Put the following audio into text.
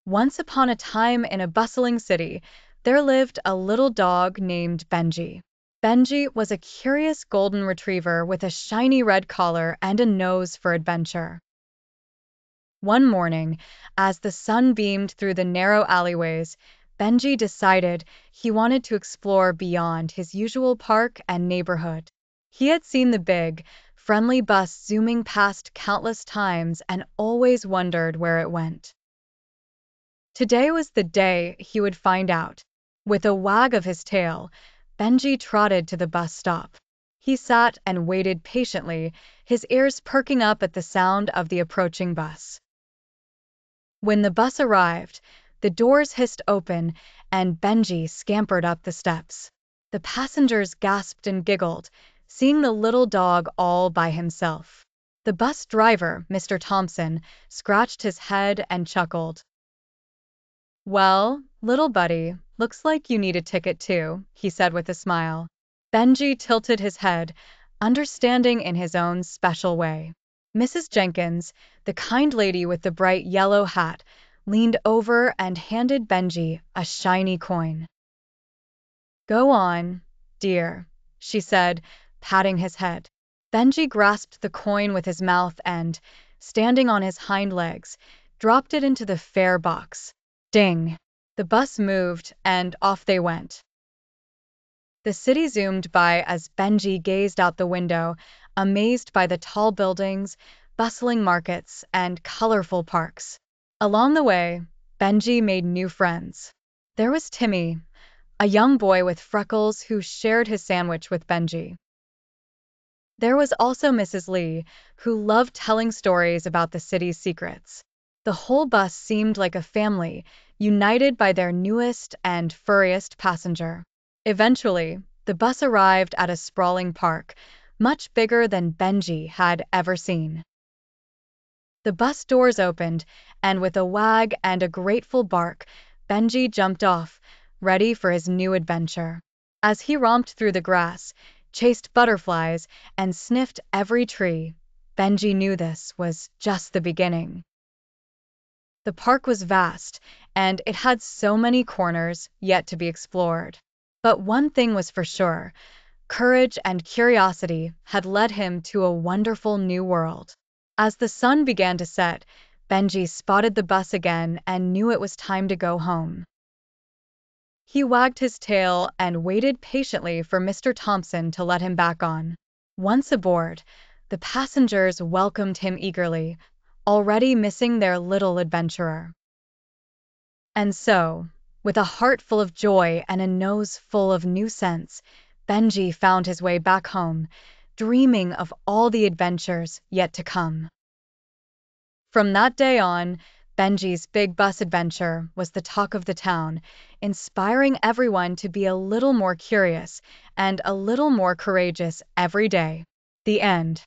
Once upon a time in a bustling city, there lived a little dog named Benji. Benji was a curious golden retriever with a shiny red collar and a nose for adventure. One morning, as the sun beamed through the narrow alleyways, Benji decided he wanted to explore beyond his usual park and neighborhood. He had seen the big, friendly bus zooming past countless times and always wondered where it went. Today was the day he would find out. With a wag of his tail, Benji trotted to the bus stop. He sat and waited patiently, his ears perking up at the sound of the approaching bus. When the bus arrived, the doors hissed open and Benji scampered up the steps. The passengers gasped and giggled, seeing the little dog all by himself. The bus driver, Mr. Thompson, scratched his head and chuckled. "Well, little buddy, looks like you need a ticket too," he said with a smile. Benji tilted his head, understanding in his own special way. Mrs. Jenkins, the kind lady with the bright yellow hat, leaned over and handed Benji a shiny coin. "Go on, dear," she said, patting his head. Benji grasped the coin with his mouth and, standing on his hind legs, dropped it into the fare box. Ding! The bus moved, and off they went. The city zoomed by as Benji gazed out the window, amazed by the tall buildings, bustling markets, and colorful parks. Along the way, Benji made new friends. There was Timmy, a young boy with freckles who shared his sandwich with Benji. There was also Mrs. Lee, who loved telling stories about the city's secrets. The whole bus seemed like a family, united by their newest and furriest passenger. Eventually, the bus arrived at a sprawling park, much bigger than Benji had ever seen. The bus doors opened, and with a wag and a grateful bark, Benji jumped off, ready for his new adventure. As he romped through the grass, chased butterflies, and sniffed every tree, Benji knew this was just the beginning. The park was vast, and it had so many corners yet to be explored. But one thing was for sure, courage and curiosity had led him to a wonderful new world. As the sun began to set, Benji spotted the bus again and knew it was time to go home. He wagged his tail and waited patiently for Mr. Thompson to let him back on. Once aboard, the passengers welcomed him eagerly, already missing their little adventurer. And so, with a heart full of joy and a nose full of new scents, Benji found his way back home, dreaming of all the adventures yet to come. From that day on, Benji's big bus adventure was the talk of the town, inspiring everyone to be a little more curious and a little more courageous every day. The end.